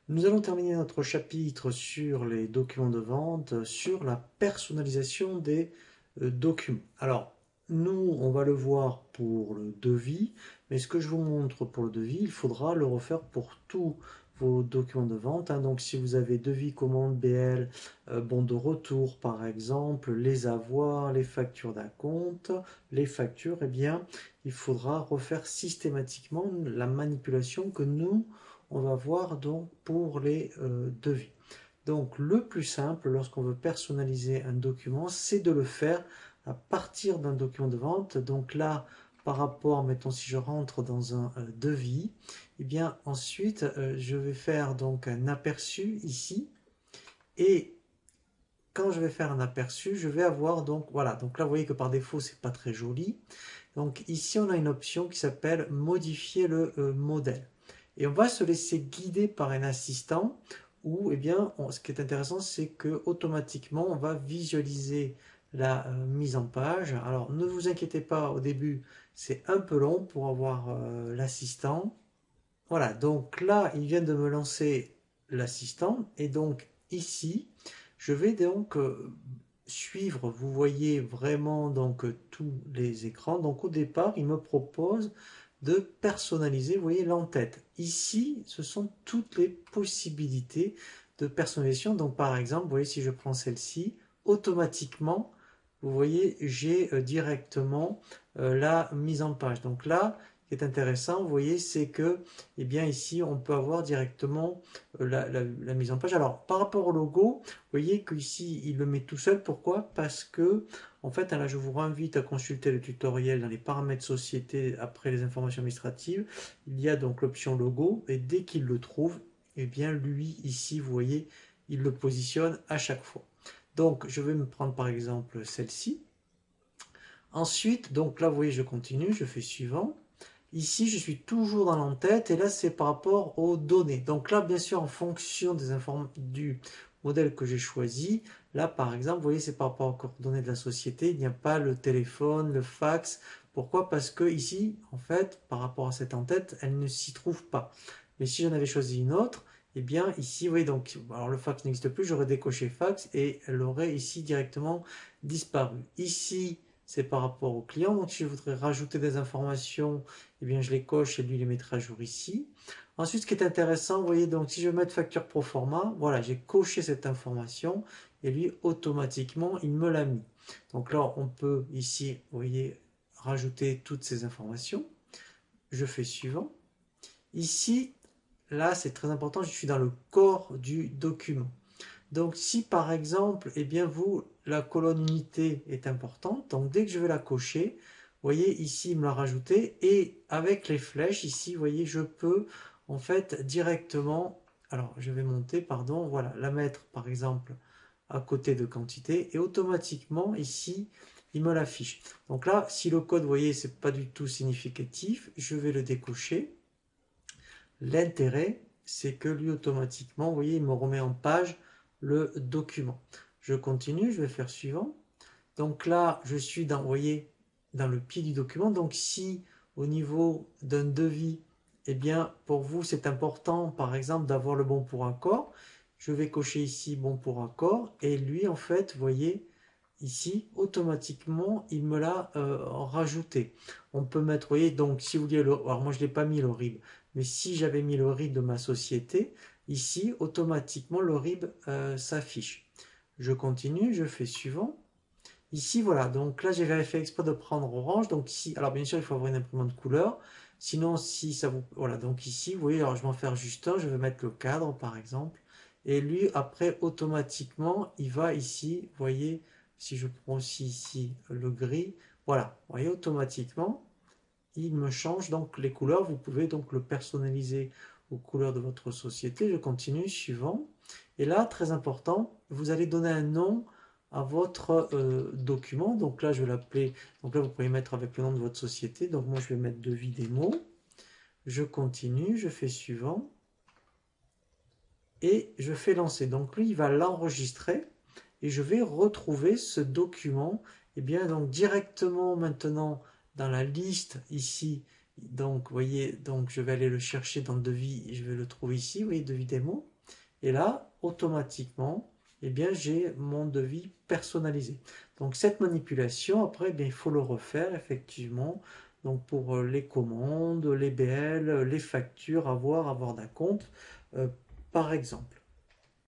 Nous allons terminer notre chapitre sur les documents de vente, sur la personnalisation des documents. Alors, nous, on va le voir pour le devis, mais ce que je vous montre pour le devis, il faudra le refaire pour tous vos documents de vente, hein. Donc, si vous avez devis, commande, BL, bon de retour par exemple, les avoirs, les factures d'acompte, les factures, eh bien, il faudra refaire systématiquement la manipulation que nous, on va voir donc pour les devis. Donc le plus simple lorsqu'on veut personnaliser un document, c'est de le faire à partir d'un document de vente. Donc là, par rapport, mettons si je rentre dans un devis, et bien ensuite je vais faire donc un aperçu ici et quand je vais faire un aperçu, je vais avoir donc voilà. Donc là, vous voyez que par défaut, c'est pas très joli. Donc ici, on a une option qui s'appelle modifier le modèle. Et on va se laisser guider par un assistant où, eh bien, ce qui est intéressant, c'est que automatiquement, on va visualiser la mise en page. Alors, ne vous inquiétez pas, au début, c'est un peu long pour avoir l'assistant. Voilà, donc là, il vient de me lancer l'assistant. Et donc, ici, je vais donc suivre, vous voyez vraiment donc tous les écrans. Donc au départ, il me propose de personnaliser, vous voyez l'entête. Ici, ce sont toutes les possibilités de personnalisation. Donc par exemple, vous voyez si je prends celle-ci, automatiquement, vous voyez, j'ai directement la mise en page. Donc là, ce qui est intéressant, vous voyez, c'est que, eh bien ici, on peut avoir directement la mise en page. Alors, par rapport au logo, vous voyez qu'ici, il le met tout seul. Pourquoi? Parce que, en fait, là, je vous invite à consulter le tutoriel dans les paramètres société après les informations administratives. Il y a donc l'option logo et dès qu'il le trouve, eh bien, lui, ici, vous voyez, il le positionne à chaque fois. Donc, je vais me prendre par exemple celle-ci. Ensuite, donc là, vous voyez, je continue, je fais suivant. Ici, je suis toujours dans l'entête et là, c'est par rapport aux données. Donc là, bien sûr, en fonction du modèle que j'ai choisi, là, par exemple, vous voyez, c'est par rapport aux coordonnées de la société. Il n'y a pas le téléphone, le fax. Pourquoi? Parce que ici, en fait, par rapport à cette en-tête, elle ne s'y trouve pas. Mais si j'en avais choisi une autre, eh bien, ici, vous voyez, donc, alors le fax n'existe plus, j'aurais décoché fax et elle aurait ici directement disparu. Ici, c'est par rapport au client. Donc, si je voudrais rajouter des informations, eh bien, je les coche et lui les mettra à jour ici. Ensuite, ce qui est intéressant, vous voyez, donc si je veux mettre facture pro forma, voilà, j'ai coché cette information et lui, automatiquement, il me l'a mis. Donc là, on peut ici, vous voyez, rajouter toutes ces informations. Je fais suivant. Ici, là, c'est très important, je suis dans le corps du document. Donc si par exemple, eh bien vous, la colonne unité est importante, donc dès que je vais la cocher, vous voyez ici il me l'a rajouté et avec les flèches ici, vous voyez, je peux en fait directement, alors je vais monter, pardon, voilà, la mettre par exemple à côté de quantité et automatiquement ici il me l'affiche. Donc là, si le code, vous voyez, c'est pas du tout significatif, je vais le décocher. L'intérêt, c'est que lui, automatiquement, vous voyez, il me remet en page le document. Je continue, je vais faire suivant. Donc là, je suis dans, vous voyez, dans le pied du document. Donc si au niveau d'un devis, eh bien, pour vous, c'est important, par exemple, d'avoir le bon pour accord, je vais cocher ici bon pour accord. Et lui, en fait, vous voyez, ici, automatiquement, il me l'a rajouté. On peut mettre, vous voyez, donc si vous voulez, alors moi je ne l'ai pas mis le RIB, mais si j'avais mis le RIB de ma société, ici, automatiquement, le RIB s'affiche. Je continue, je fais suivant. Ici, voilà, donc là, j'ai fait exprès de prendre orange. Donc ici, alors bien sûr, il faut avoir une imprimante couleur. Sinon, si ça vous... Voilà, donc ici, vous voyez, alors je vais en faire juste un. Je vais mettre le cadre, par exemple. Et lui, après, automatiquement, il va ici, vous voyez, si je prends aussi ici le gris, voilà, vous voyez, automatiquement, il me change donc les couleurs. Vous pouvez donc le personnaliser aux couleurs de votre société. Je continue, suivant. Et là, très important, vous allez donner un nom à votre document. Donc là, je vais l'appeler, donc là, vous pouvez mettre avec le nom de votre société. Donc moi, je vais mettre devis démo. Je continue, je fais suivant. Et je fais lancer. Donc lui, il va l'enregistrer et je vais retrouver ce document, et bien donc directement maintenant dans la liste ici. Donc vous voyez, donc je vais aller le chercher dans le devis et je vais le trouver ici, vous voyez, devis démo. Et là, automatiquement, eh bien, j'ai mon devis personnalisé. Donc cette manipulation, après, eh bien, il faut le refaire effectivement. Donc pour les commandes, les BL, les factures, avoir d'acompte, euh, par exemple.